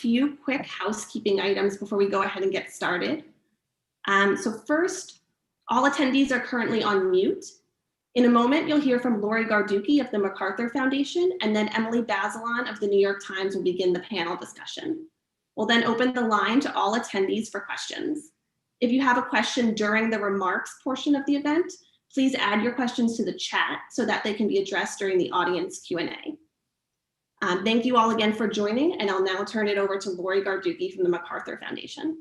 few quick housekeeping items before we go ahead and get started. So first, all attendees are currently on mute. In a moment, you'll hear from Laurie Garduki of the MacArthur Foundation, and then Emily Bazelon of the New York Times will begin the panel discussion. We'll then open the line to all attendees for questions. If you have a question during the remarks portion of the event, please add your questions to the chat so that they can be addressed during the audience Q&A. Thank you all again for joining, and I'll now turn it over to Laurie Garduki from the MacArthur Foundation.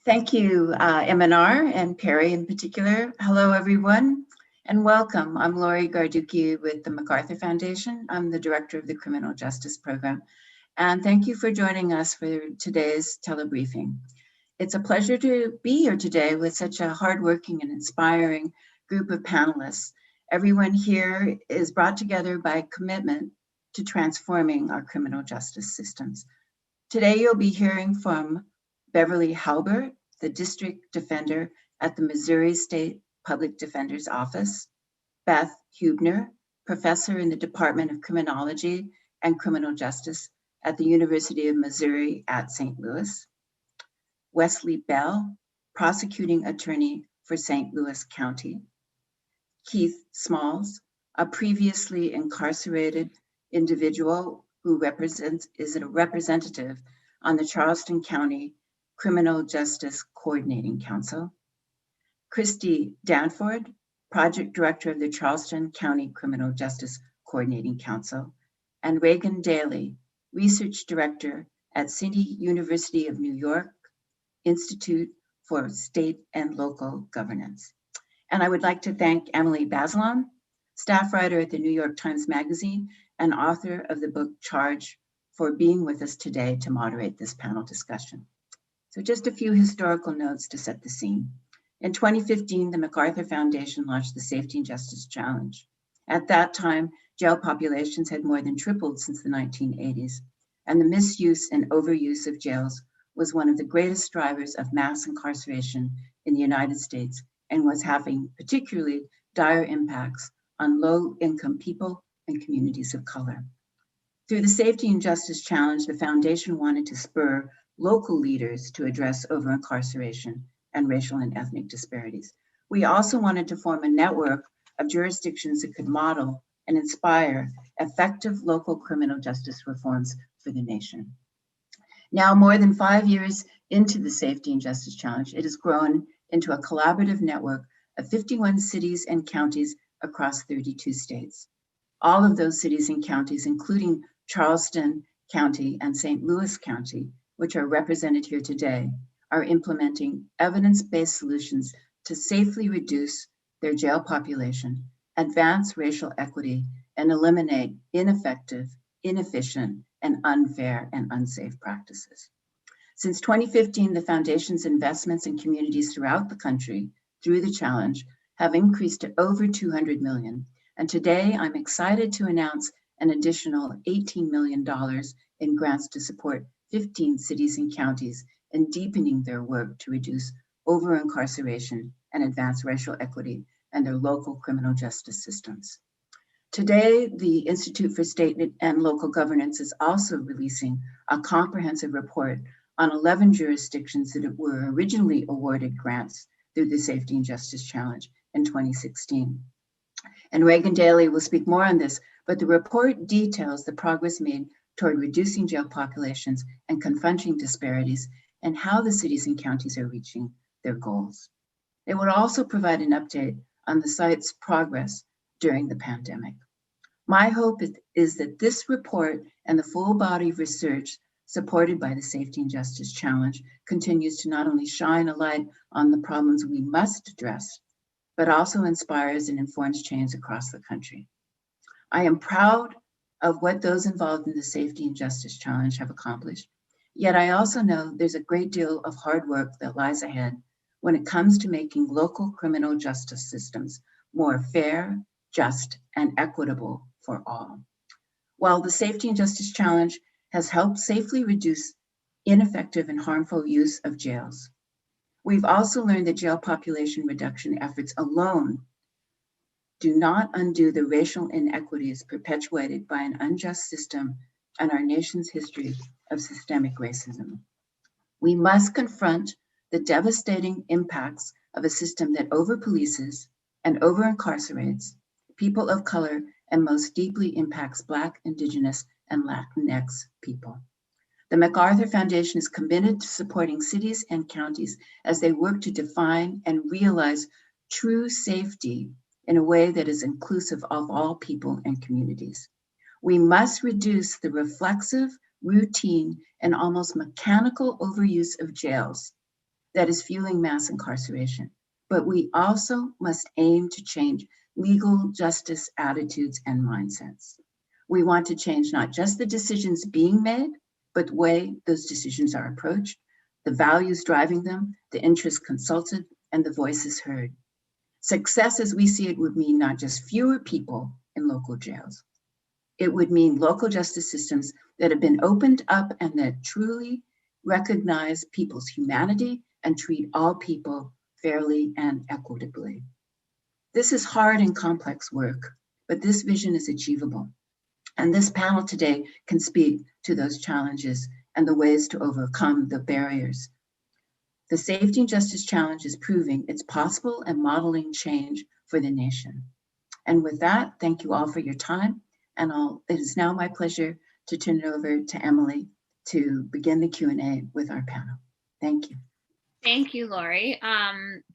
Thank you, MNR and Perry in particular. Hello, everyone, and welcome. I'm Laurie Garduki with the MacArthur Foundation. I'm the director of the Criminal Justice Program. And thank you for joining us for today's telebriefing. It's a pleasure to be here today with such a hardworking and inspiring group of panelists. Everyone here is brought together by commitment to transforming our criminal justice systems. Today, you'll be hearing from Beverly Halbert, the district defender at the Missouri State Public Defender's Office, Beth Hubner, professor in the Department of Criminology and Criminal Justice at the University of Missouri at St. Louis, Wesley Bell, prosecuting attorney for St. Louis County, Keith Smalls, a previously incarcerated individual who is a representative on the Charleston County Criminal Justice Coordinating Council, Christy Danford, project director of the Charleston County Criminal Justice Coordinating Council, and Reagan Daly, research director at City University of New York Institute for State and Local Governance. And I would like to thank Emily Bazelon, staff writer at the New York Times Magazine and author of the book Charge, for being with us today to moderate this panel discussion. So just a few historical notes to set the scene. In 2015, the MacArthur Foundation launched the Safety and Justice Challenge. At that time, jail populations had more than tripled since the 1980s, and the misuse and overuse of jails was one of the greatest drivers of mass incarceration in the United States and was having particularly dire impacts on low-income people and communities of color. Through the Safety and Justice Challenge, the foundation wanted to spur local leaders to address over-incarceration and racial and ethnic disparities. We also wanted to form a network of jurisdictions that could model and inspire effective local criminal justice reforms for the nation. Now, more than 5 years into the Safety and Justice Challenge, it has grown into a collaborative network of 51 cities and counties across 32 states. All of those cities and counties, including Charleston County and St. Louis County, which are represented here today, are implementing evidence-based solutions to safely reduce their jail population, advance racial equity, and eliminate ineffective, inefficient, and unfair and unsafe practices. Since 2015, the Foundation's investments in communities throughout the country through the challenge have increased to over $200 million. And today, I'm excited to announce an additional $18 million in grants to support 15 cities and counties in deepening their work to reduce over-incarceration and advance racial equity and their local criminal justice systems. Today, the Institute for State and Local Governance is also releasing a comprehensive report on 11 jurisdictions that were originally awarded grants through the Safety and Justice Challenge in 2016. And Reagan Daly will speak more on this, but the report details the progress made toward reducing jail populations and confronting disparities and how the cities and counties are reaching their goals. It would also provide an update on the site's progress during the pandemic. My hope is that this report and the full body of research supported by the Safety and Justice Challenge continues to not only shine a light on the problems we must address, but also inspires and informs change across the country. I am proud of what those involved in the Safety and Justice Challenge have accomplished. Yet I also know there's a great deal of hard work that lies ahead when it comes to making local criminal justice systems more fair, just, and equitable for all. While the Safety and Justice Challenge has helped safely reduce ineffective and harmful use of jails, we've also learned that jail population reduction efforts alone do not undo the racial inequities perpetuated by an unjust system and our nation's history of systemic racism. We must confront the devastating impacts of a system that over-polices and over-incarcerates people of color and most deeply impacts Black, Indigenous, and Latinx people. The MacArthur Foundation is committed to supporting cities and counties as they work to define and realize true safety in a way that is inclusive of all people and communities. We must reduce the reflexive, routine, and almost mechanical overuse of jails that is fueling mass incarceration. But we also must aim to change legal justice attitudes and mindsets. We want to change not just the decisions being made, but the way those decisions are approached, the values driving them, the interests consulted, and the voices heard. Success as we see it would mean not just fewer people in local jails. It would mean local justice systems that have been opened up and that truly recognize people's humanity and treat all people fairly and equitably. This is hard and complex work, but this vision is achievable. And this panel today can speak to those challenges and the ways to overcome the barriers. The safety and justice challenge is proving it's possible and modeling change for the nation. And with that, thank you all for your time. And it is now my pleasure to turn it over to Emily to begin the Q&A with our panel. Thank you. Thank you, Laurie.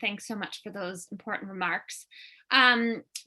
Thanks so much for those important remarks.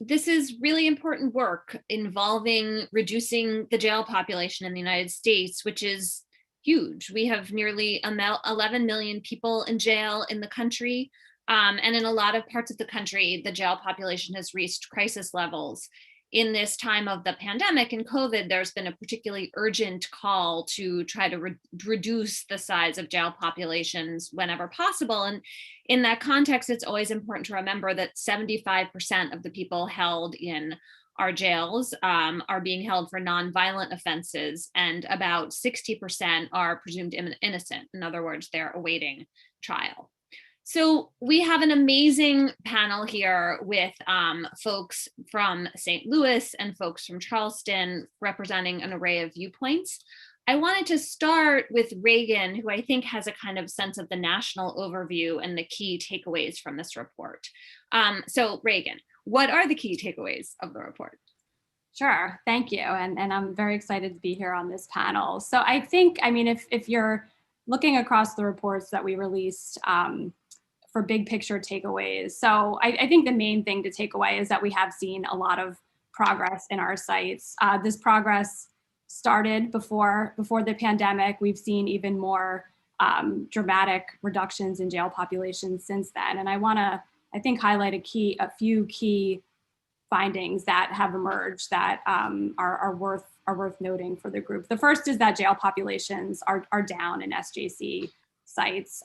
This is really important work involving reducing the jail population in the United States, which is huge. We have nearly 11 million people in jail in the country. And in a lot of parts of the country, the jail population has reached crisis levels. In this time of the pandemic and COVID, there's been a particularly urgent call to try to reduce the size of jail populations whenever possible. And in that context, it's always important to remember that 75% of the people held in our jails are being held for nonviolent offenses, and about 60% are presumed innocent. In other words, they're awaiting trial. So we have an amazing panel here with folks from St. Louis and folks from Charleston representing an array of viewpoints. I wanted to start with Reagan, who I think has a kind of sense of the national overview and the key takeaways from this report. So Reagan, what are the key takeaways of the report? Sure, thank you. And I'm very excited to be here on this panel. So I think, I mean, if you're looking across the reports that we released, for big picture takeaways. So I think the main thing to take away is that we have seen a lot of progress in our sites. This progress started before the pandemic. We've seen even more dramatic reductions in jail populations since then. And I wanna, I think, highlight a few key findings that have emerged that are worth noting for the group. The first is that jail populations are down in SJC sites.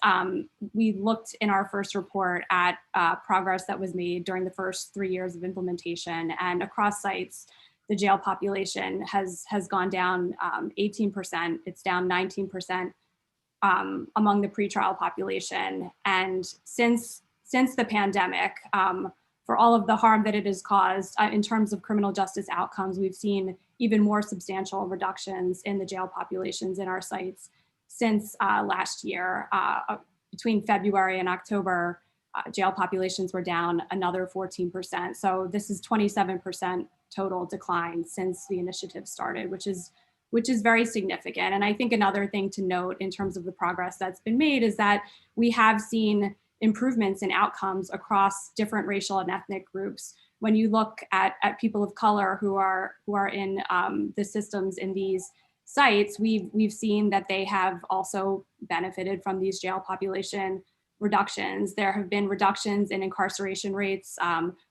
We looked in our first report at progress that was made during the first 3 years of implementation, and across sites, the jail population has gone down 18%. It's down 19% among the pretrial population. And since the pandemic, for all of the harm that it has caused in terms of criminal justice outcomes, we've seen even more substantial reductions in the jail populations in our sites since last year. Between February and October, jail populations were down another 14%. So this is 27% total decline since the initiative started, which is very significant. And I think another thing to note in terms of the progress that's been made is that we have seen improvements in outcomes across different racial and ethnic groups. When you look at people of color who are in the systems in these sites, we've seen that they have also benefited from these jail population reductions. There have been reductions in incarceration rates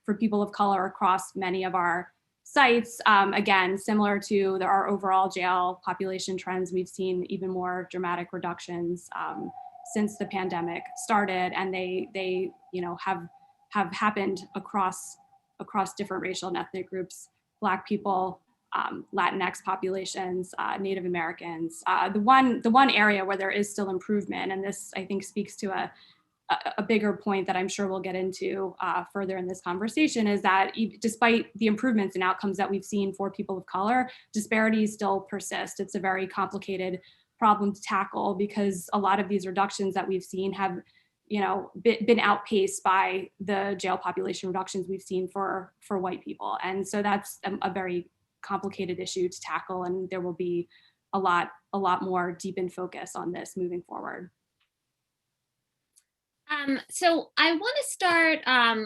for people of color across many of our sites. Again, similar to our overall jail population trends, we've seen even more dramatic reductions since the pandemic started, and they have happened across different racial and ethnic groups: Black people, Latinx populations, Native Americans. The one area where there is still improvement, and this I think speaks to a bigger point that I'm sure we'll get into further in this conversation is that despite the improvements and outcomes that we've seen for people of color, disparities still persist. It's a very complicated problem to tackle because a lot of these reductions that we've seen have, been outpaced by the jail population reductions we've seen for white people. And so that's a very complicated issue to tackle, and there will be a lot more deepened focus on this moving forward. So I want to start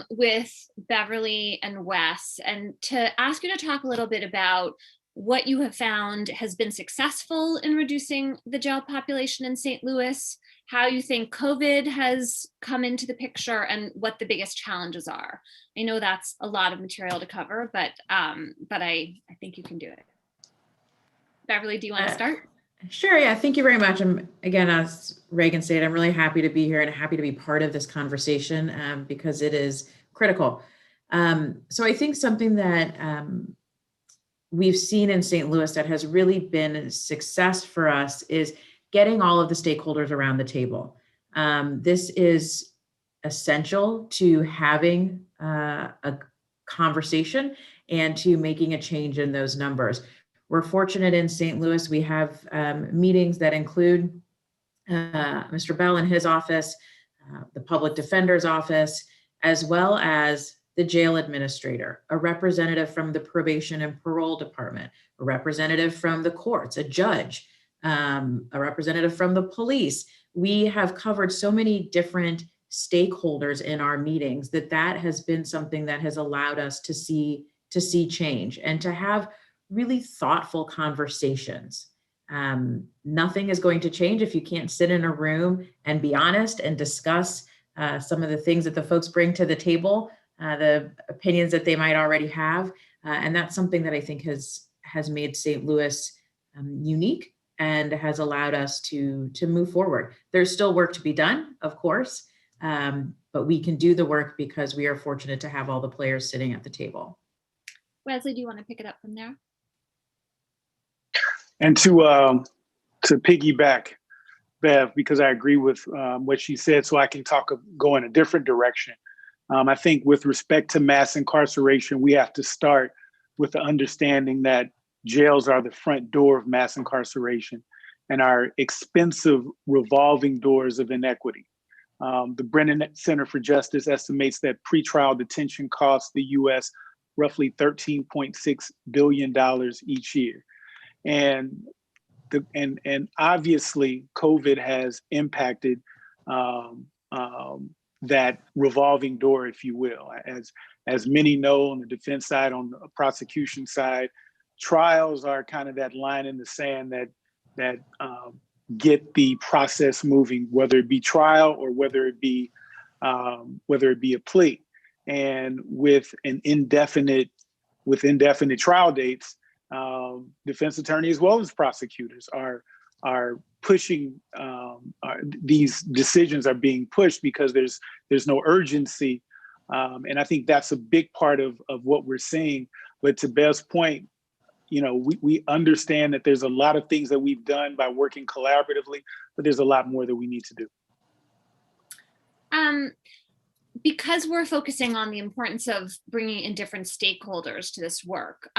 with Beverly and Wes, and to ask you to talk a little bit about what you have found has been successful in reducing the jail population in St. Louis, how you think COVID has come into the picture, and what the biggest challenges are. I know that's a lot of material to cover, but I think you can do it. Beverly, do you want to start? Sure, yeah, thank you very much. Again, as Reagan stated, I'm really happy to be here and happy to be part of this conversation because it is critical. So I think something that we've seen in St. Louis that has really been a success for us is getting all of the stakeholders around the table. This is essential to having a conversation and to making a change in those numbers. We're fortunate in St. Louis, we have meetings that include Mr. Bell in his office, the public defender's office, as well as the jail administrator, a representative from the probation and parole department, a representative from the courts, a judge, a representative from the police. We have covered so many different stakeholders in our meetings that has been something that has allowed us to see change and to have really thoughtful conversations. Nothing is going to change if you can't sit in a room and be honest and discuss some of the things that the folks bring to the table, the opinions that they might already have. And that's something that I think has made St. Louis unique and has allowed us to move forward. There's still work to be done, of course, but we can do the work because we are fortunate to have all the players sitting at the table. Wesley, do you want to pick it up from there? And to piggyback, Bev, because I agree with what she said, so I can go in a different direction. I think with respect to mass incarceration, we have to start with the understanding that jails are the front door of mass incarceration and are expensive revolving doors of inequity. The Brennan Center for Justice estimates that pretrial detention costs the U.S. roughly $13.6 billion each year. And obviously COVID has impacted that revolving door, if you will. As many know, on the defense side, on the prosecution side, trials are kind of that line in the sand that get the process moving, whether it be trial or whether it be a plea. And with indefinite trial dates, defense attorneys as well as prosecutors are pushing, these decisions are being pushed because there's no urgency. And I think that's a big part of what we're seeing. But to Bev's point, we understand that there's a lot of things that we've done by working collaboratively, but there's a lot more that we need to do. Because we're focusing on the importance of bringing in different stakeholders to this work,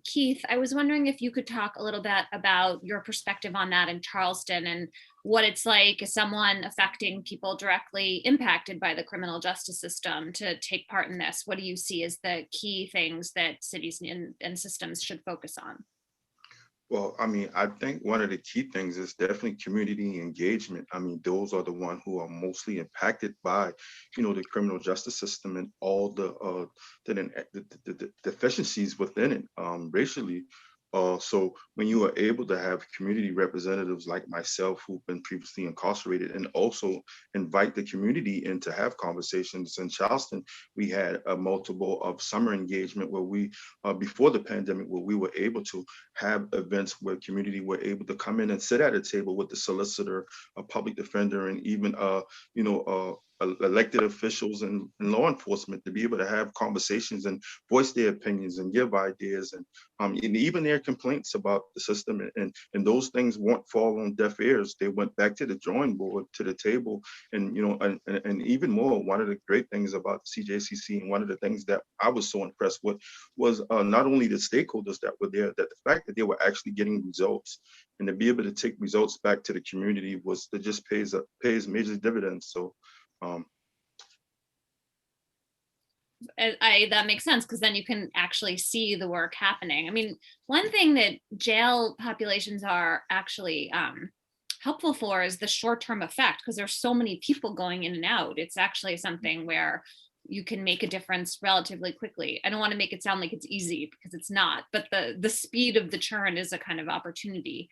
Keith, I was wondering if you could talk a little bit about your perspective on that in Charleston and what it's like as someone affecting people directly impacted by the criminal justice system to take part in this. What do you see as the key things that cities and systems should focus on? Well, I mean, I think one of the key things is definitely community engagement. I mean, those are the ones who are mostly impacted by, the criminal justice system and all the deficiencies within it, racially. So when you are able to have community representatives like myself who've been previously incarcerated and also invite the community in to have conversations in Charleston, we had a multiple of summer engagement where we, before the pandemic, where we were able to have events where community were able to come in and sit at a table with the solicitor, a public defender, and even elected officials and law enforcement to be able to have conversations and voice their opinions and give ideas, and even their complaints about the system, and those things won't fall on deaf ears. They went back to the drawing board, to the table, and and even more, one of the great things about CJCC, and one of the things that I was so impressed with, was not only the stakeholders that were there, that the fact that they were actually getting results, and to be able to take results back to the community was, that just pays major dividends. So that makes sense, because then you can actually see the work happening. I mean, one thing that jail populations are actually helpful for is the short-term effect, because there's so many people going in and out. It's actually something where you can make a difference relatively quickly. I don't want to make it sound like it's easy, because it's not, but the speed of the churn is a kind of opportunity.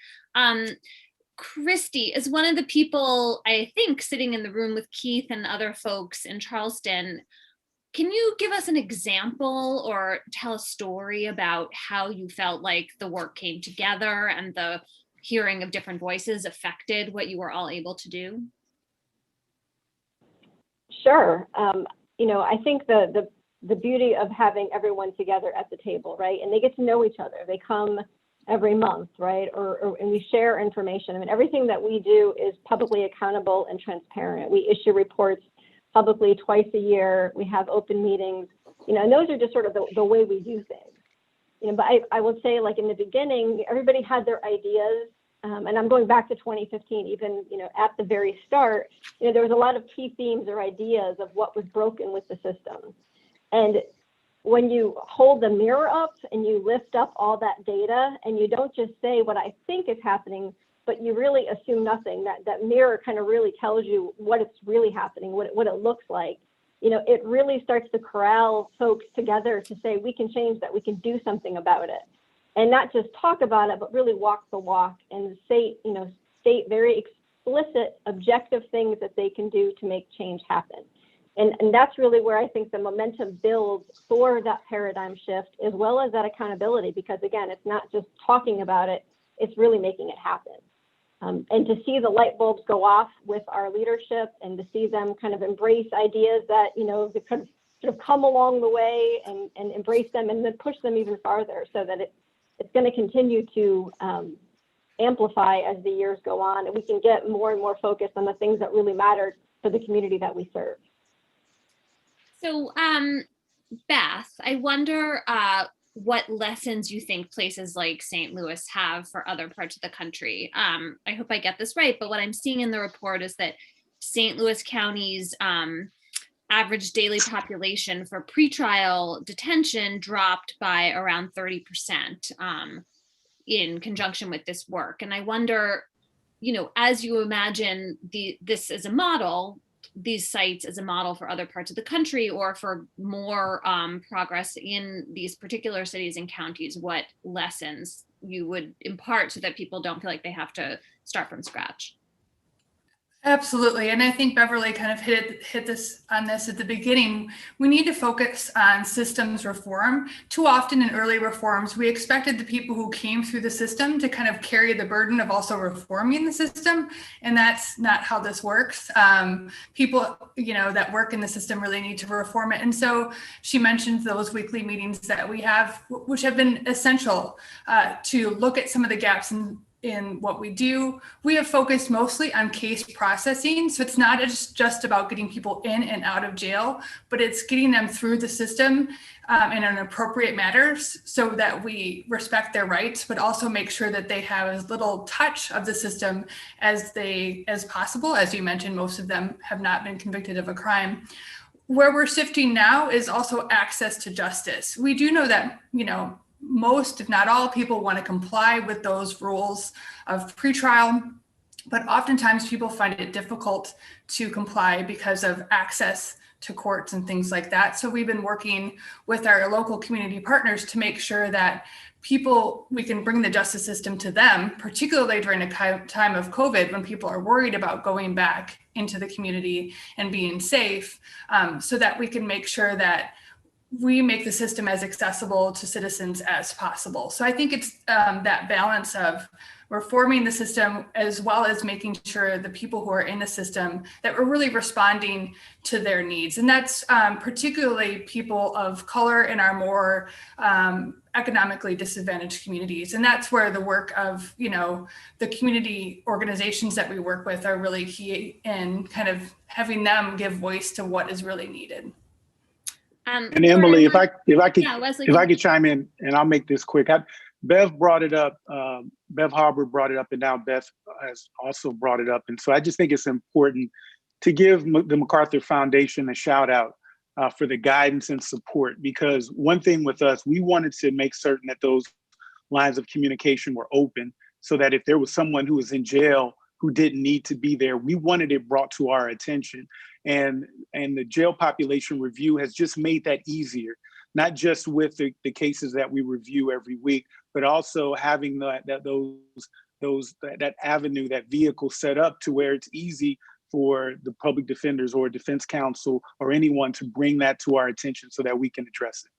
Christy is one of the people, I think, sitting in the room with Keith and other folks in Charleston. Can you give us an example or tell a story about how you felt like the work came together and the hearing of different voices affected what you were all able to do? Sure. I think the beauty of having everyone together at the table, right? And they get to know each other. They come every month, right? And we share information. I mean, everything that we do is publicly accountable and transparent. We issue reports publicly twice a year. We have open meetings, and those are just sort of the way we do things. But I will say, like in the beginning, everybody had their ideas. And I'm going back to 2015, even, at the very start, there was a lot of key themes or ideas of what was broken with the system. And when you hold the mirror up and you lift up all that data, and you don't just say what I think is happening, but you really assume nothing, that mirror kind of really tells you what it's really happening, what it looks like. It really starts to corral folks together to say, we can change that, we can do something about it. And not just talk about it, but really walk the walk and state very explicit, objective things that they can do to make change happen. And that's really where I think the momentum builds for that paradigm shift, as well as that accountability, because again, it's not just talking about it, it's really making it happen. And to see the light bulbs go off with our leadership, and to see them kind of embrace ideas that, they could sort of come along the way and embrace them, and then push them even farther, so that it's going to continue to amplify as the years go on, and we can get more and more focused on the things that really matter for the community that we serve. So, Beth, I wonder what lessons you think places like St. Louis have for other parts of the country. I hope I get this right, but what I'm seeing in the report is that St. Louis County's average daily population for pretrial detention dropped by around 30% in conjunction with this work. And I wonder, as you imagine this as a model, these sites as a model for other parts of the country, or for more progress in these particular cities and counties, what lessons you would impart so that people don't feel like they have to start from scratch? Absolutely. And I think Beverly kind of hit this at the beginning. We need to focus on systems reform. Too often in early reforms, we expected the people who came through the system to kind of carry the burden of also reforming the system. And that's not how this works. People, that work in the system really need to reform it. And so she mentioned those weekly meetings that we have, which have been essential to look at some of the gaps in what we do. We have focused mostly on case processing. So it's not just about getting people in and out of jail, but it's getting them through the system in an appropriate manner, so that we respect their rights, but also make sure that they have as little touch of the system as possible. As you mentioned, most of them have not been convicted of a crime. Where we're shifting now is also access to justice. We do know that, most, if not all, people want to comply with those rules of pretrial, but oftentimes people find it difficult to comply because of access to courts and things like that. So we've been working with our local community partners to make sure that we can bring the justice system to them, particularly during a time of COVID, when people are worried about going back into the community and being safe, so that we can make sure that we make the system as accessible to citizens as possible. So I think it's that balance of reforming the system, as well as making sure the people who are in the system that we're really responding to their needs. And that's particularly people of color in our more economically disadvantaged communities. And that's where the work of, the community organizations that we work with are really key in kind of having them give voice to what is really needed. And Emily, if I could chime in, and I'll make this quick. Bev brought it up. Bev Harbor brought it up, and now Beth has also brought it up. And so I just think it's important to give the MacArthur Foundation a shout out for the guidance and support, because one thing with us, we wanted to make certain that those lines of communication were open, so that if there was someone who was in jail who didn't need to be there, we wanted it brought to our attention. And the jail population review has just made that easier, not just with the cases that we review every week, but also having that avenue, that vehicle set up to where it's easy for the public defenders or defense counsel or anyone to bring that to our attention so that we can address it.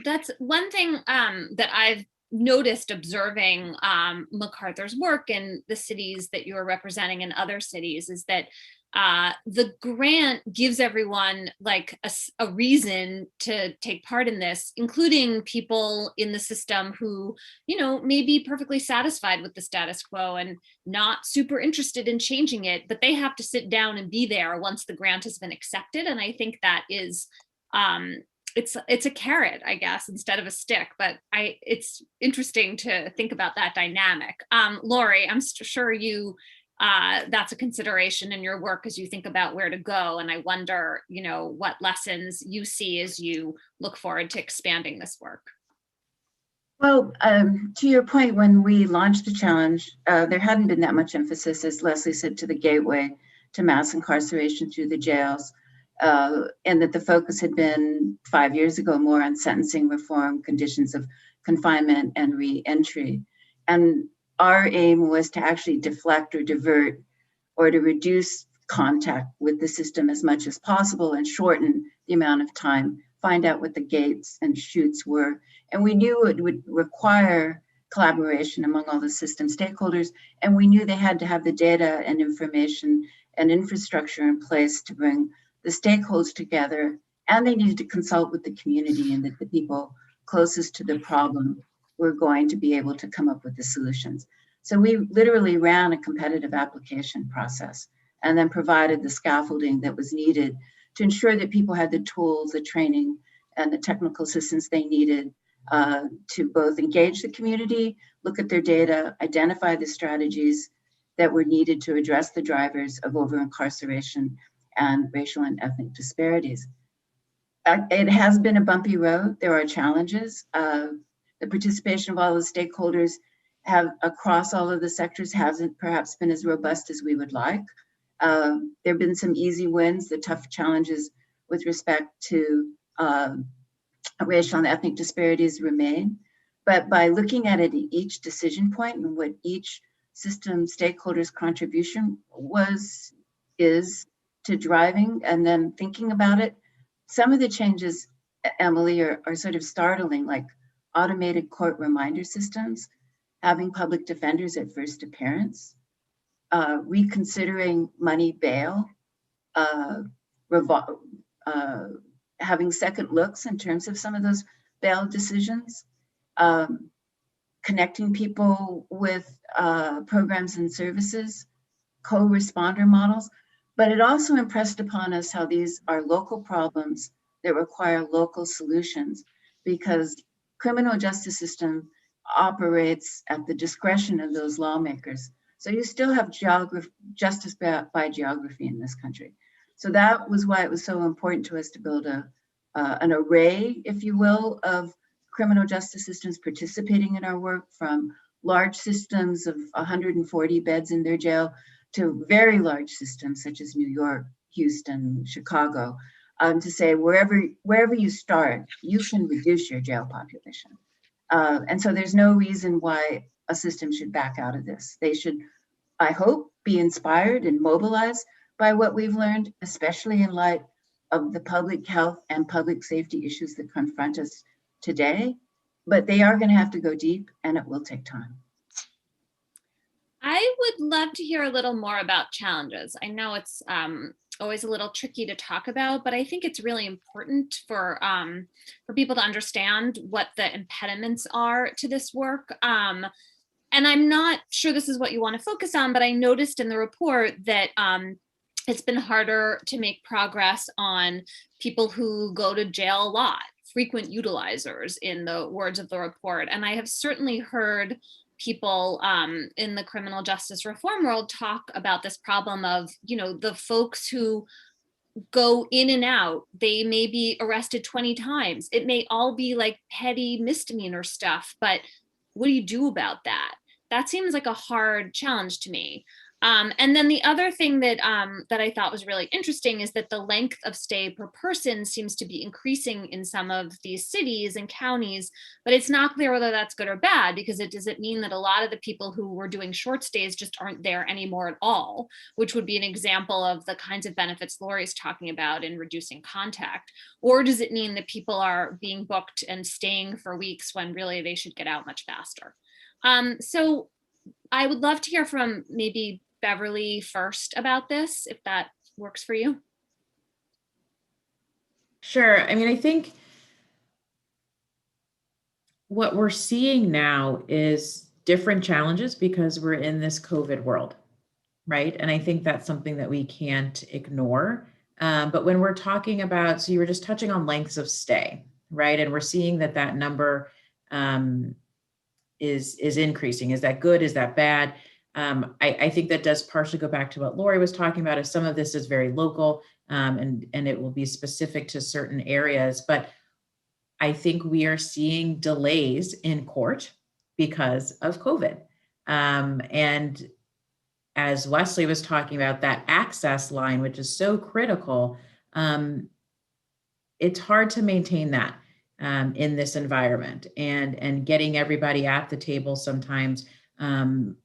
That's one thing that I've noticed observing MacArthur's work in the cities that you're representing and other cities is that the grant gives everyone like a reason to take part in this, including people in the system who, may be perfectly satisfied with the status quo and not super interested in changing it, but they have to sit down and be there once the grant has been accepted. And I think that is, it's a carrot, I guess, instead of a stick, but it's interesting to think about that dynamic. Laurie, I'm sure that's a consideration in your work as you think about where to go. And I wonder, what lessons you see as you look forward to expanding this work. Well, to your point, when we launched the challenge, there hadn't been that much emphasis, as Leslie said, to the gateway to mass incarceration through the jails, and that the focus had been 5 years ago more on sentencing reform, conditions of confinement, and re-entry. And our aim was to actually deflect or divert or to reduce contact with the system as much as possible and shorten the amount of time, find out what the gates and chutes were. And we knew it would require collaboration among all the system stakeholders, and we knew they had to have the data and information and infrastructure in place to bring the stakeholders together, and they needed to consult with the community, and that the people closest to the problem were going to be able to come up with the solutions. So we literally ran a competitive application process and then provided the scaffolding that was needed to ensure that people had the tools, the training, and the technical assistance they needed to both engage the community, look at their data, identify the strategies that were needed to address the drivers of over-incarceration and racial and ethnic disparities. It has been a bumpy road. There are challenges. The participation of all the stakeholders across all of the sectors hasn't perhaps been as robust as we would like. There have been some easy wins. The tough challenges with respect to racial and ethnic disparities remain. But by looking at it at each decision point and what each system stakeholder's contribution is to driving and then thinking about it, some of the changes, Emily, are sort of startling, like automated court reminder systems, having public defenders at first appearance, reconsidering money bail, having second looks in terms of some of those bail decisions, connecting people with programs and services, co-responder models. But it also impressed upon us how these are local problems that require local solutions, because criminal justice system operates at the discretion of those lawmakers. So you still have justice by geography in this country. So that was why it was so important to us to build an array, if you will, of criminal justice systems participating in our work, from large systems of 140 beds in their jail to very large systems such as New York, Houston, Chicago, to say wherever you start, you can reduce your jail population. And so there's no reason why a system should back out of this. They should, I hope, be inspired and mobilized by what we've learned, especially in light of the public health and public safety issues that confront us today. But they are going to have to go deep, and it will take time. I would love to hear a little more about challenges. I know it's always a little tricky to talk about, but I think it's really important for people to understand what the impediments are to this work. And I'm not sure this is what you want to focus on, but I noticed in the report that it's been harder to make progress on people who go to jail a lot, frequent utilizers in the words of the report. And I have certainly heard people in the criminal justice reform world talk about this problem of, the folks who go in and out, they may be arrested 20 times. It may all be like petty misdemeanor stuff, but what do you do about that? That seems like a hard challenge to me. And then the other thing that that I thought was really interesting is that the length of stay per person seems to be increasing in some of these cities and counties, but it's not clear whether that's good or bad, because does it mean that a lot of the people who were doing short stays just aren't there anymore at all, which would be an example of the kinds of benefits Laurie's talking about in reducing contact? Or does it mean that people are being booked and staying for weeks when really they should get out much faster? So I would love to hear from maybe Beverly first about this, if that works for you. Sure. I mean, I think what we're seeing now is different challenges because we're in this COVID world, right? And I think that's something that we can't ignore. But when we're talking about, so you were just touching on lengths of stay, right? And we're seeing that number is increasing. Is that good? Is that bad? I think that does partially go back to what Laurie was talking about, is some of this is very local and it will be specific to certain areas. But I think we are seeing delays in court because of COVID. And as Wesley was talking about, that access line, which is so critical, it's hard to maintain that in this environment, and getting everybody at the table sometimes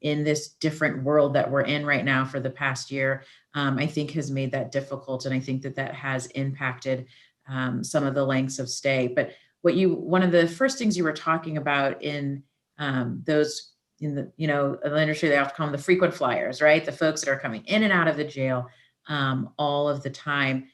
in this different world that we're in right now for the past year, I think has made that difficult. And I think that has impacted some of the lengths of stay. But one of the first things you were talking about in those in the, the industry, they often call them the frequent flyers, right? The folks that are coming in and out of the jail all of the time.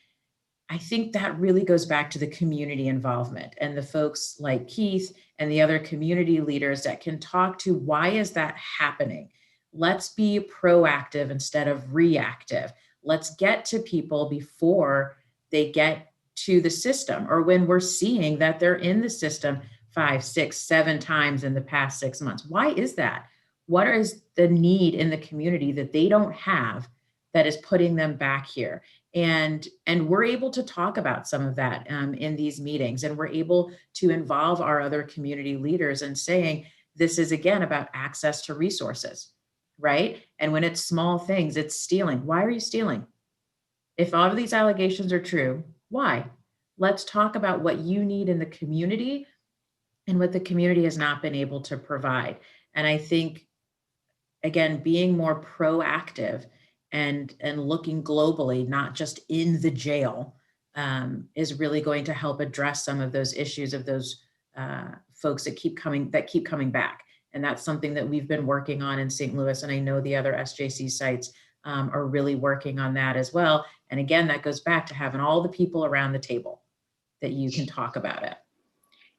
I think that really goes back to the community involvement and the folks like Keith and the other community leaders that can talk to, why is that happening? Let's be proactive instead of reactive. Let's get to people before they get to the system, or when we're seeing that they're in the system 5, 6, 7 times in the past 6 months. Why is that? What is the need in the community that they don't have that is putting them back here? And we're able to talk about some of that in these meetings, and we're able to involve our other community leaders in saying, this is again about access to resources, right? And when it's small things, it's stealing. Why are you stealing? If all of these allegations are true, why? Let's talk about what you need in the community and what the community has not been able to provide. And I think, again, being more proactive and looking globally, not just in the jail, is really going to help address some of those issues of those folks that keep coming back. And that's something that we've been working on in St. Louis. And I know the other SJC sites are really working on that as well. And again, that goes back to having all the people around the table that you can talk about it.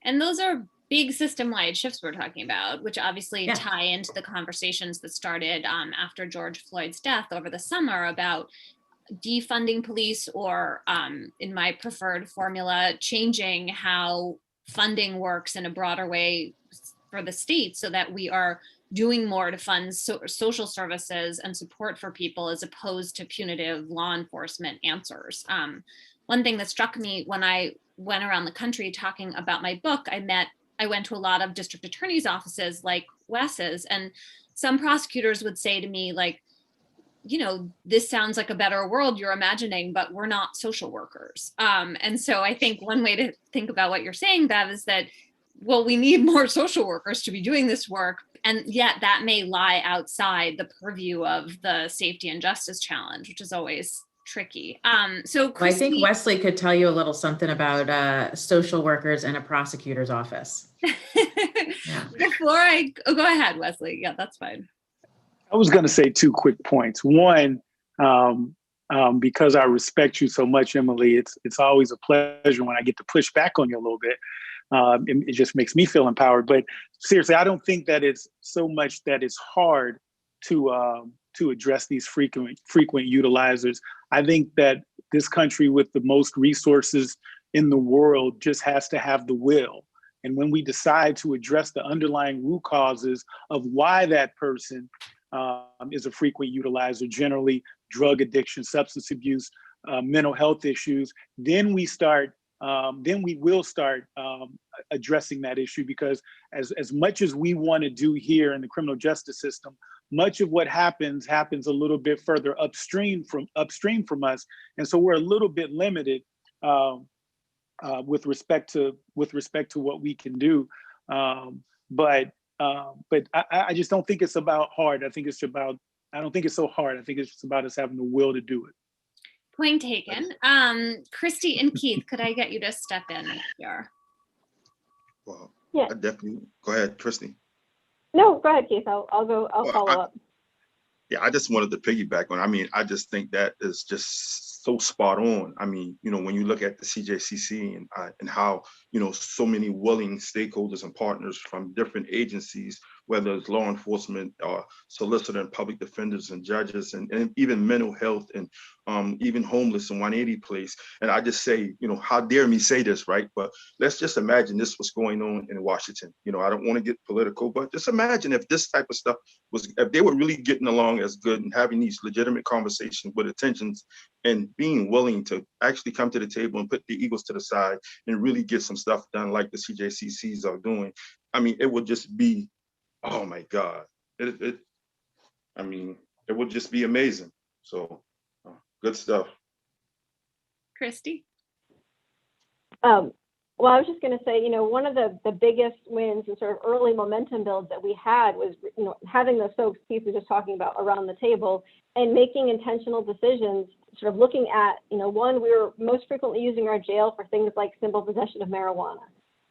And those are big system-wide shifts we're talking about, which obviously tie into the conversations that started after George Floyd's death over the summer about defunding police, or in my preferred formula, changing how funding works in a broader way for the state so that we are doing more to fund social services and support for people as opposed to punitive law enforcement answers. One thing that struck me when I went around the country talking about my book, I went to a lot of district attorneys' offices like Wes's, and some prosecutors would say to me, like, this sounds like a better world you're imagining, but we're not social workers. And so I think one way to think about what you're saying, Bev, is that, well, we need more social workers to be doing this work. And yet that may lie outside the purview of the safety and justice challenge, which is always tricky. So Christy, I think Wesley could tell you a little something about social workers and a prosecutor's office. Before I go ahead, Wesley. Yeah, that's fine. was going to say two quick points. One, because I respect you so much, Emily, it's always a pleasure when I get to push back on you a little bit. It just makes me feel empowered. But seriously, I don't think that it's so much that it's hard to address these frequent utilizers. I think that this country with the most resources in the world just has to have the will. And when we decide to address the underlying root causes of why that person is a frequent utilizer, generally drug addiction, substance abuse, mental health issues, then we will start addressing that issue, because as much as we want to do here in the criminal justice system, much of what happens a little bit further upstream from us, and so we're a little bit limited with respect to what we can do. But I just don't think it's about hard. I don't think it's so hard. I think it's just about us having the will to do it. Point taken. Christy and Keith, could I get you to step in here? Well, Yeah. I definitely, go ahead, Christy. No, go ahead, Keith. I'll follow up. Yeah, I just wanted to piggyback on. I mean, I just think that is just so spot on. I mean, when you look at the CJCC and how, so many willing stakeholders and partners from different agencies, whether it's law enforcement or solicitor and public defenders and judges and even mental health and even homeless and 180 place. And I just say, how dare me say this, right? But let's just imagine this was going on in Washington. I don't want to get political, but just imagine if this type of stuff if they were really getting along as good and having these legitimate conversations with intentions and being willing to actually come to the table and put the egos to the side and really get some stuff done like the CJCCs are doing. I mean, it would just be, oh my God. It would just be amazing. So good stuff. Christy? Well, I was just going to say, one of the biggest wins and sort of early momentum builds that we had was, having those folks Keith was just talking about around the table and making intentional decisions, sort of looking at, one, we were most frequently using our jail for things like simple possession of marijuana,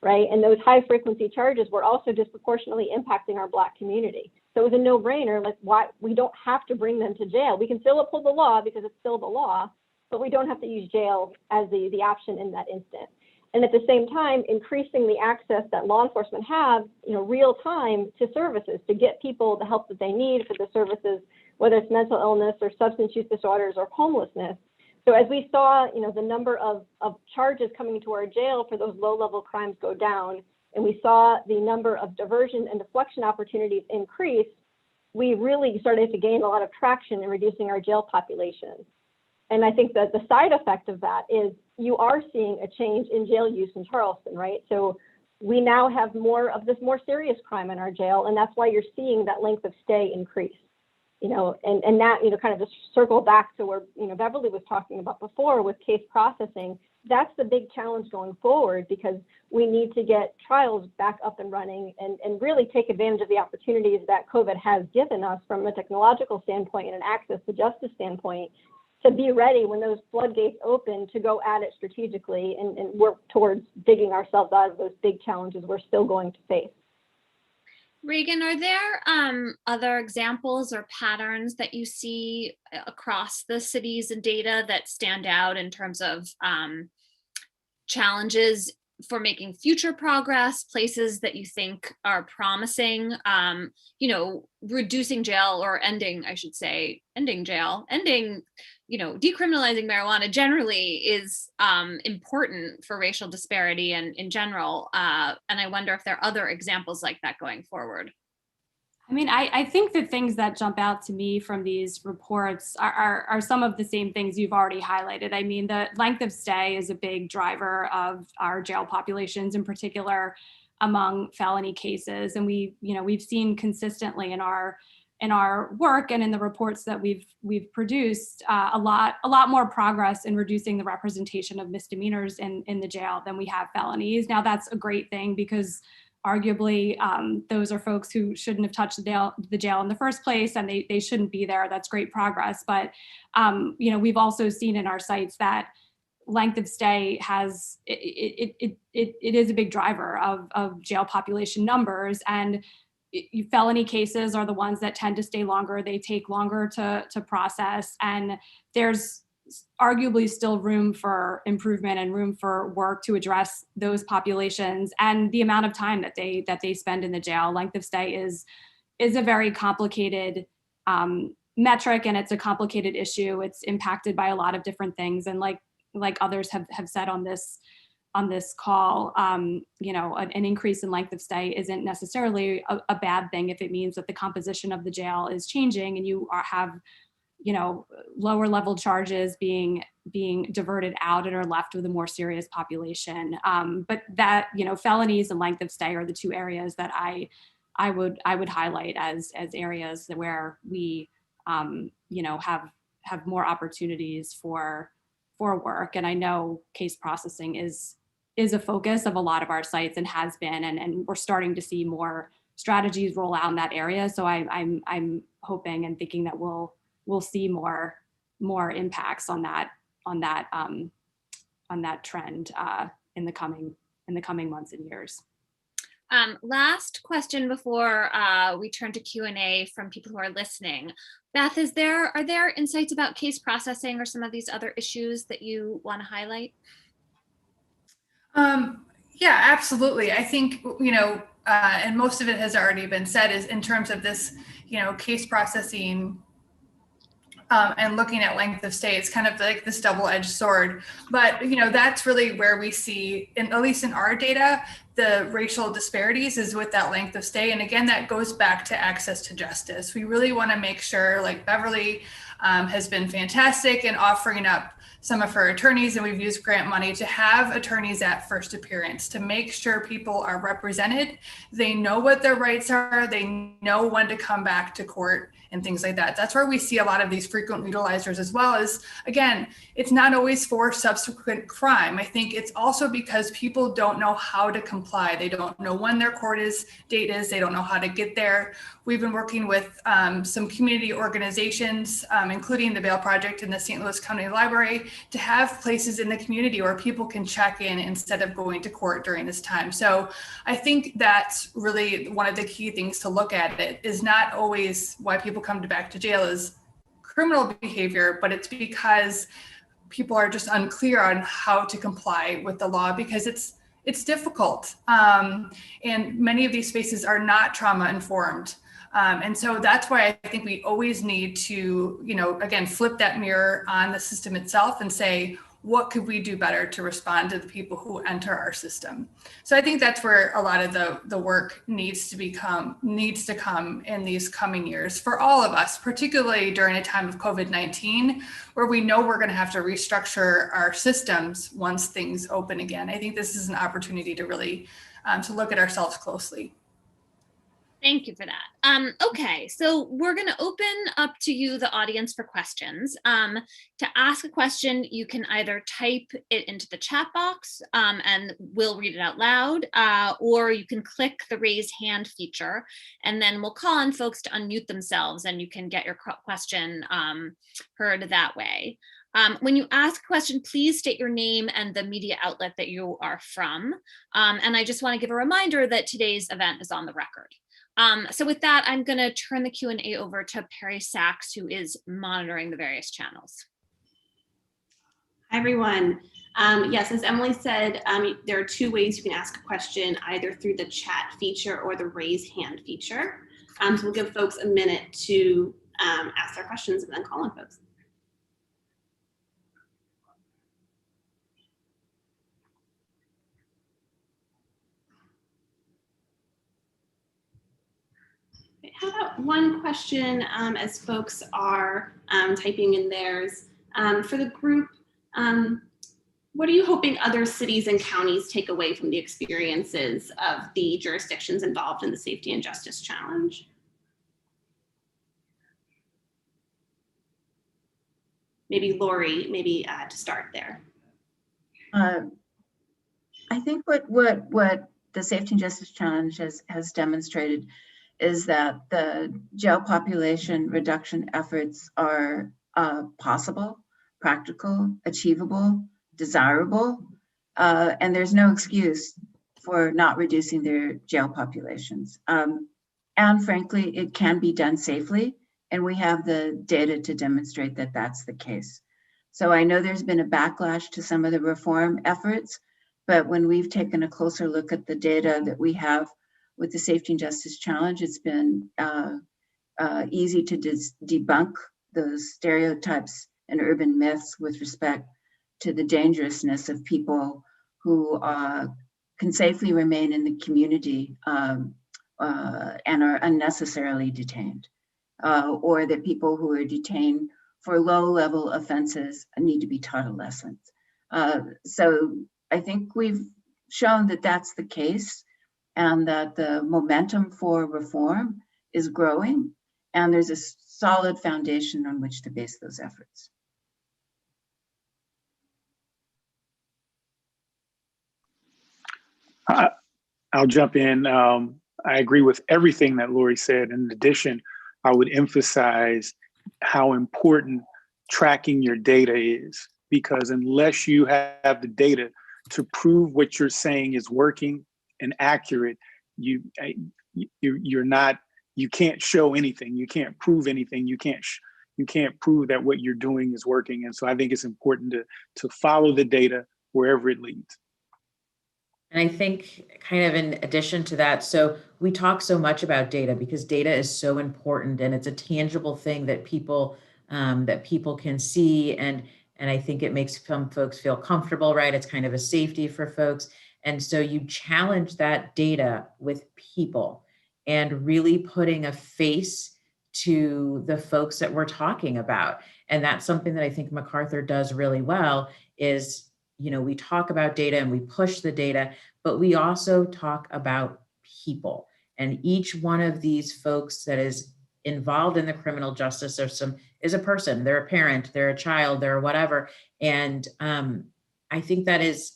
right? And those high frequency charges were also disproportionately impacting our Black community. So it was a no-brainer, like why we don't have to bring them to jail. We can still uphold the law because it's still the law, but we don't have to use jail as the option in that instant. And at the same time, increasing the access that law enforcement have, real time to services to get people the help that they need for the services, whether it's mental illness or substance use disorders or homelessness. So as we saw, the number of charges coming into our jail for those low-level crimes go down, and we saw the number of diversion and deflection opportunities increase, we really started to gain a lot of traction in reducing our jail population. And I think that the side effect of that is you are seeing a change in jail use in Charleston, right? So we now have more of this more serious crime in our jail, and that's why you're seeing that length of stay increase. And that, kind of just circle back to where, Beverly was talking about before with case processing. That's the big challenge going forward, because we need to get trials back up and running and really take advantage of the opportunities that COVID has given us from a technological standpoint and an access to justice standpoint, to be ready when those floodgates open to go at it strategically and work towards digging ourselves out of those big challenges we're still going to face. Reagan, are there other examples or patterns that you see across the cities and data that stand out in terms of challenges for making future progress, places that you think are promising, reducing jail or ending jail, decriminalizing marijuana generally is important for racial disparity and in general. And I wonder if there are other examples like that going forward. I mean, I think the things that jump out to me from these reports are some of the same things you've already highlighted. I mean, the length of stay is a big driver of our jail populations, in particular among felony cases. And we've seen consistently in our work and in the reports that we've produced a lot more progress in reducing the representation of misdemeanors in the jail than we have felonies. Now, that's a great thing, because arguably, those are folks who shouldn't have touched the jail in the first place, and they shouldn't be there. That's great progress. But we've also seen in our sites that length of stay it is a big driver of jail population numbers. And felony cases are the ones that tend to stay longer. They take longer to process, and there's arguably still room for improvement and room for work to address those populations. And the amount of time that they spend in the jail, length of stay is a very complicated metric, and it's a complicated issue. It's impacted by a lot of different things, and like others have said on this call, you know, an increase in length of stay isn't necessarily a bad thing if it means that the composition of the jail is changing and you have, you know, lower level charges being diverted out and are left with a more serious population. But that, you know, felonies and length of stay are the two areas that I would highlight as areas where we, you know, have more opportunities for work. And I know case processing is a focus of a lot of our sites and has been, and we're starting to see more strategies roll out in that area. So I'm hoping and thinking that we'll see more impacts on that trend in the coming months and years. Last question before we turn to Q&A from people who are listening. Beth, are there insights about case processing or some of these other issues that you want to highlight? Yeah, absolutely. I think, you know, and most of it has already been said, is in terms of this, you know, case processing and looking at length of stay, it's kind of like this double-edged sword. But, you know, that's really where we see, at least in our data, the racial disparities is with that length of stay. And again, that goes back to access to justice. We really want to make sure, like Beverly has been fantastic in offering up some of her attorneys, and we've used grant money to have attorneys at first appearance to make sure people are represented. They know what their rights are. They know when to come back to court and things like that. That's where we see a lot of these frequent utilizers, as well as, again, it's not always for subsequent crime. I think it's also because people don't know how to comply. They don't know when their court date is. They don't know how to get there. We've been working with some community organizations, including the Bail Project and the St. Louis County Library, to have places in the community where people can check in instead of going to court during this time. So I think that's really one of the key things to look at. It is not always why people come back to jail is criminal behavior, but it's because people are just unclear on how to comply with the law, because it's difficult. And many of these spaces are not trauma informed. And so that's why I think we always need to, you know, again, flip that mirror on the system itself and say, what could we do better to respond to the people who enter our system? So I think that's where a lot of the work needs to come in these coming years for all of us, particularly during a time of COVID-19, where we know we're going to have to restructure our systems once things open again. I think this is an opportunity to really to look at ourselves closely. Thank you for that. Okay, so we're going to open up to you, the audience, for questions. To ask a question, you can either type it into the chat box and we'll read it out loud, or you can click the raise hand feature, and then we'll call on folks to unmute themselves and you can get your question heard that way. When you ask a question, please state your name and the media outlet that you are from. And I just want to give a reminder that today's event is on the record. So with that, I'm going to turn the Q&A over to Perry Sachs, who is monitoring the various channels. Hi, everyone. Yes, as Emily said, there are two ways you can ask a question, either through the chat feature or the raise hand feature. So we'll give folks a minute to ask their questions and then call on folks. How about one question as folks are typing in theirs. For the group, what are you hoping other cities and counties take away from the experiences of the jurisdictions involved in the Safety and Justice Challenge? Maybe Laurie, to start there. I think what the Safety and Justice Challenge has demonstrated is that the jail population reduction efforts are possible, practical, achievable, desirable, and there's no excuse for not reducing their jail populations. And frankly, it can be done safely. And we have the data to demonstrate that that's the case. So I know there's been a backlash to some of the reform efforts, but when we've taken a closer look at the data that we have with the Safety and Justice Challenge, it's been easy to debunk those stereotypes and urban myths with respect to the dangerousness of people who can safely remain in the community and are unnecessarily detained, or that people who are detained for low-level offenses need to be taught a lesson. So I think we've shown that that's the case, and that the momentum for reform is growing, and there's a solid foundation on which to base those efforts. I'll jump in. I agree with everything that Laurie said. In addition, I would emphasize how important tracking your data is, because unless you have the data to prove what you're saying is working and accurate, you can't show anything. You can't prove anything. You can't prove that what you're doing is working. And so I think it's important to follow the data wherever it leads. And I think kind of in addition to that, so we talk so much about data because data is so important and it's a tangible thing that people can see. And I think it makes some folks feel comfortable, right? It's kind of a safety for folks. And so you challenge that data with people and really putting a face to the folks that we're talking about. And that's something that I think MacArthur does really well is, you know, we talk about data and we push the data, but we also talk about people. And each one of these folks that is involved in the criminal justice system is a person. They're a parent, they're a child, they're whatever. And I think that is,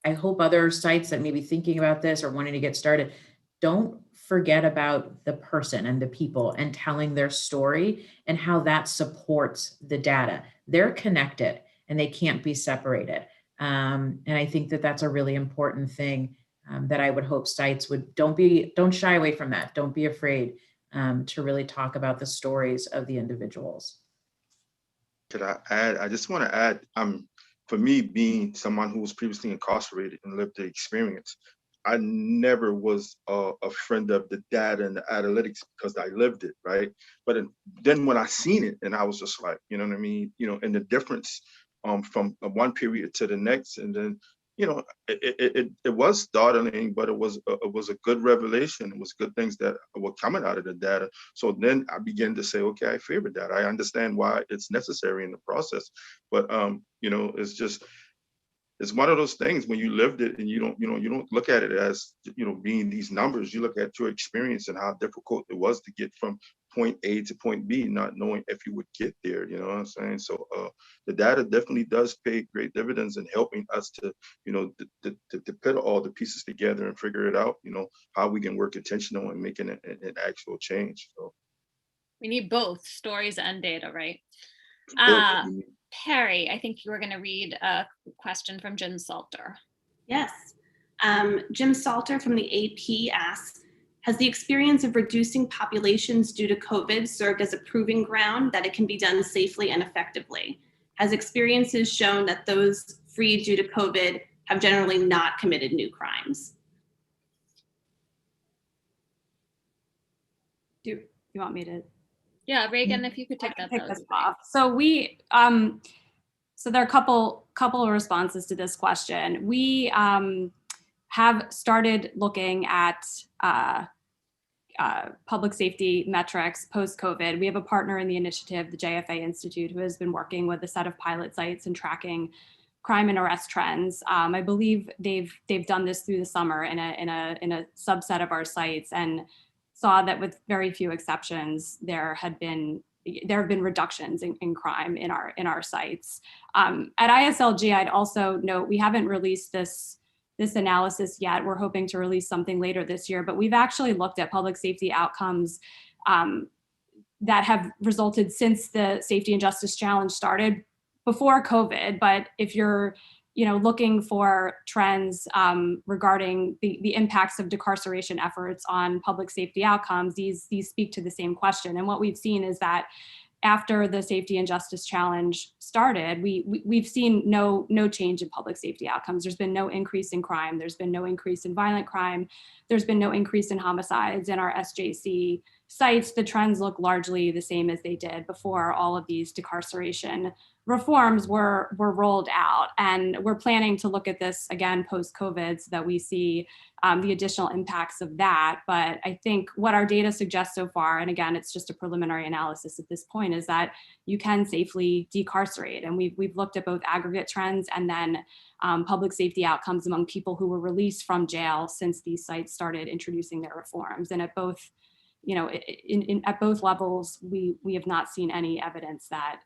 I hope other sites that may be thinking about this or wanting to get started, don't forget about the person and the people and telling their story and how that supports the data. They're connected and they can't be separated. And I think that that's a really important thing that I would hope sites would, don't shy away from that. Don't be afraid to really talk about the stories of the individuals. Could I add? I just want to add, for me, being someone who was previously incarcerated and lived the experience, I never was a friend of the data and the analytics because I lived it, right? But then when I seen it, and I was just like, you know what I mean? You know, and the difference from one period to the next, and then, you know, it was startling, but it was a good revelation. It was good things that were coming out of the data. So then I began to say, okay, I favor that. I understand why it's necessary in the process, but you know, it's one of those things when you lived it and you don't look at it as, you know, being these numbers. You look at your experience and how difficult it was to get from point A to point B, not knowing if you would get there, you know what I'm saying? So the data definitely does pay great dividends in helping us to, you know, to put all the pieces together and figure it out, you know, how we can work intentional and making an actual change. So we need both stories and data, right? Perry, I think you were going to read a question from Jim Salter. Yes. Jim Salter from the AP asks, has the experience of reducing populations due to COVID served as a proving ground that it can be done safely and effectively? Has experiences shown that those freed due to COVID have generally not committed new crimes? Do you want me to? Yeah, Reagan, if you could take that off. So we, so there are a couple of responses to this question. We have started looking at public safety metrics post-COVID. We have a partner in the initiative, the JFA Institute, who has been working with a set of pilot sites and tracking crime and arrest trends. I believe they've done this through the summer in a subset of our sites, and saw that with very few exceptions, there have been reductions in crime in our sites. At ISLG, I'd also note we haven't released this analysis yet. We're hoping to release something later this year, but we've actually looked at public safety outcomes that have resulted since the Safety and Justice Challenge started before COVID. But if you're looking for trends regarding the impacts of decarceration efforts on public safety outcomes, these speak to the same question. And what we've seen is that after the Safety and Justice Challenge started, we've seen no change in public safety outcomes. There's been no increase in crime. There's been no increase in violent crime. There's been no increase in homicides. In our SJC sites, the trends look largely the same as they did before all of these decarceration reforms were rolled out. And we're planning to look at this again post-COVID so that we see the additional impacts of that. But I think what our data suggests so far, and again, it's just a preliminary analysis at this point, is that you can safely decarcerate. And we've looked at both aggregate trends and then public safety outcomes among people who were released from jail since these sites started introducing their reforms. And at both, at both levels, we have not seen any evidence that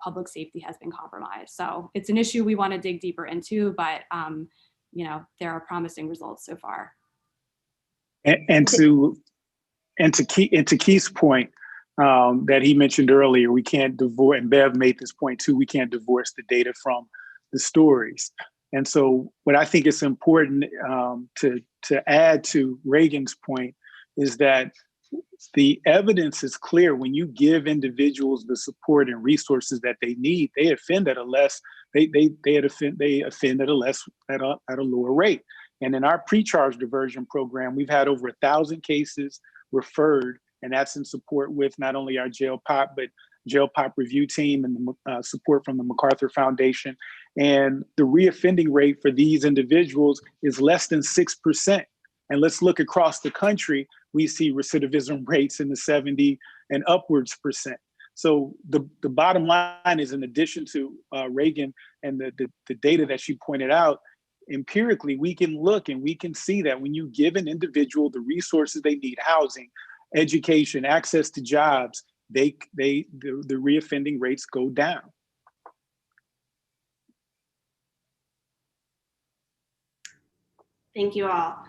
public safety has been compromised. So it's an issue we want to dig deeper into, but there are promising results so far. And to Keith's point that he mentioned earlier, we can't divorce, and Bev made this point too, we can't divorce the data from the stories. And so what I think is important to add to Reagan's point is that the evidence is clear. When you give individuals the support and resources that they need, they offend at a less, they offend at a lower rate. And in our pre-charge diversion program, we've had over 1,000 cases referred, and that's in support with not only our jail pop, but jail pop review team and the support from the MacArthur Foundation. And the reoffending rate for these individuals is less than 6%. And let's look across the country, we see recidivism rates in the 70 and upwards percent. So the bottom line is, in addition to Reagan and the data that she pointed out, empirically, we can look and we can see that when you give an individual the resources they need, housing, education, access to jobs, the reoffending rates go down. Thank you all.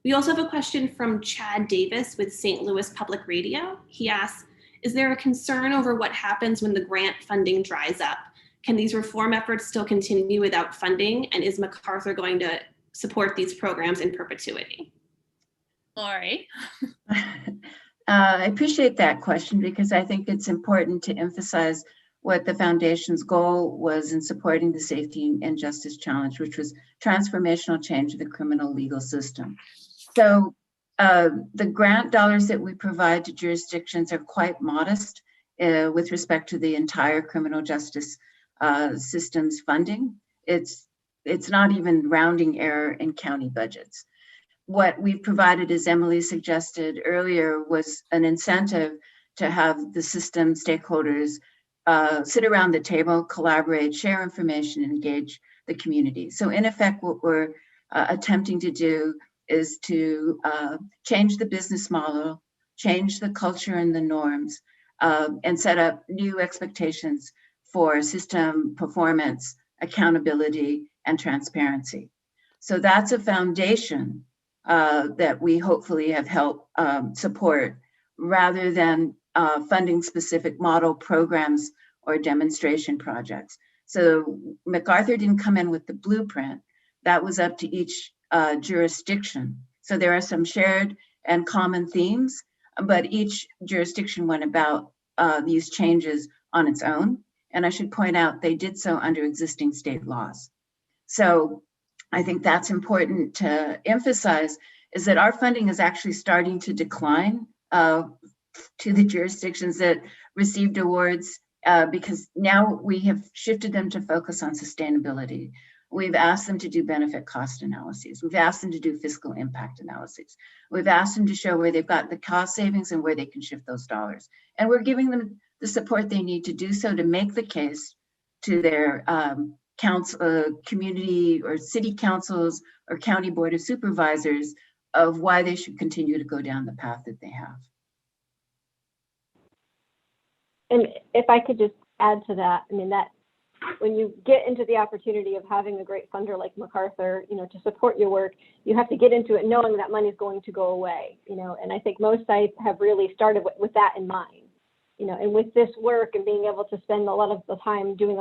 We also have a question from Chad Davis with St. Louis Public Radio. He asks, is there a concern over what happens when the grant funding dries up? Can these reform efforts still continue without funding? And is MacArthur going to support these programs in perpetuity? Laurie. I appreciate that question because I think it's important to emphasize what the Foundation's goal was in supporting the Safety and Justice Challenge, which was transformational change of the criminal legal system. So the grant dollars that we provide to jurisdictions are quite modest with respect to the entire criminal justice system's funding. It's not even rounding error in county budgets. What we've provided, as Emily suggested earlier, was an incentive to have the system stakeholders sit around the table, collaborate, share information, and engage the community. So in effect, what we're attempting to do is to change the business model, change the culture and the norms, and set up new expectations for system performance, accountability, and transparency. So that's a foundation that we hopefully have helped support, rather than funding specific model programs or demonstration projects. So MacArthur didn't come in with the blueprint. That was up to each jurisdiction. So there are some shared and common themes, but each jurisdiction went about these changes on its own. And I should point out, they did so under existing state laws. So I think that's important to emphasize, is that our funding is actually starting to decline to the jurisdictions that received awards because now we have shifted them to focus on sustainability. We've asked them to do benefit cost analyses. We've asked them to do fiscal impact analyses. We've asked them to show where they've got the cost savings and where they can shift those dollars. And we're giving them the support they need to do so, to make the case to their community or city councils or county board of supervisors of why they should continue to go down the path that they have. And if I could just add to that, I mean, that when you get into the opportunity of having a great funder like MacArthur, to support your work, you have to get into it knowing that money is going to go away, and I think most sites have really started with that in mind, and with this work and being able to spend a lot of the time doing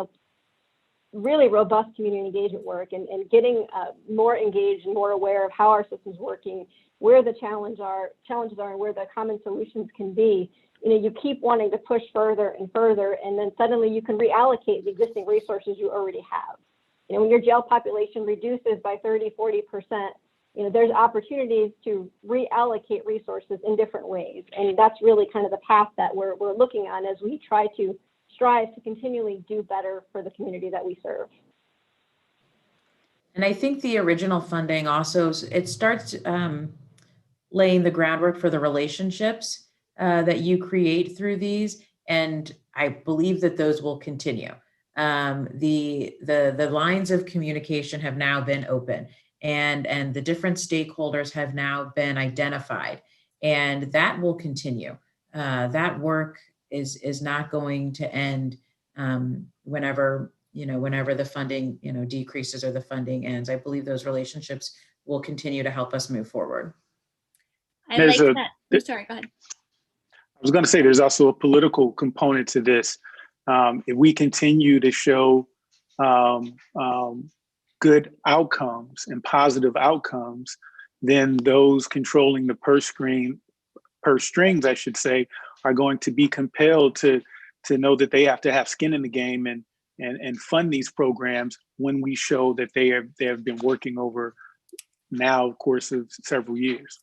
really robust community engagement work and getting more engaged and more aware of how our system's working, where the challenges are and where the common solutions can be. You know, you keep wanting to push further and further, and then suddenly you can reallocate the existing resources you already have. You know, when your jail population reduces by 30, 40%, you know, there's opportunities to reallocate resources in different ways. And that's really kind of the path that we're looking on as we try to strive to continually do better for the community that we serve. And I think the original funding also, it starts laying the groundwork for the relationships that you create through these. And I believe that those will continue. The lines of communication have now been open, and the different stakeholders have now been identified, and that will continue. That work is not going to end whenever the funding, decreases or the funding ends. I believe those relationships will continue to help us move forward. I like that. Oh, sorry, go ahead. I was going to say there's also a political component to this. If we continue to show good outcomes and positive outcomes, then those controlling the purse strings, I should say, are going to be compelled to know that they have to have skin in the game and fund these programs when we show that they have been working over now, of course, of several years.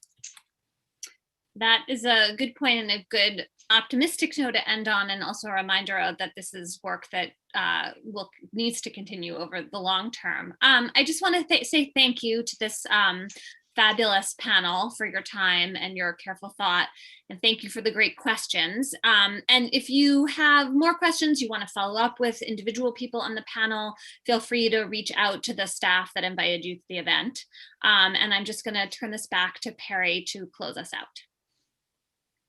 That is a good point and a good optimistic note to end on, and also a reminder that this is work that needs to continue over the long term. I just want to say thank you to this fabulous panel for your time and your careful thought, and thank you for the great questions. And if you have more questions you want to follow up with individual people on the panel, feel free to reach out to the staff that invited you to the event. And I'm just going to turn this back to Perry to close us out.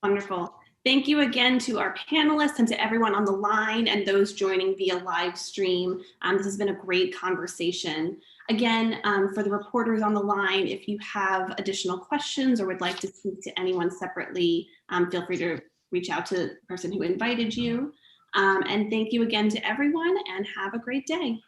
Wonderful. Thank you again to our panelists and to everyone on the line and those joining via live stream. This has been a great conversation. Again, for the reporters on the line, if you have additional questions or would like to speak to anyone separately, feel free to reach out to the person who invited you. And thank you again to everyone, and have a great day.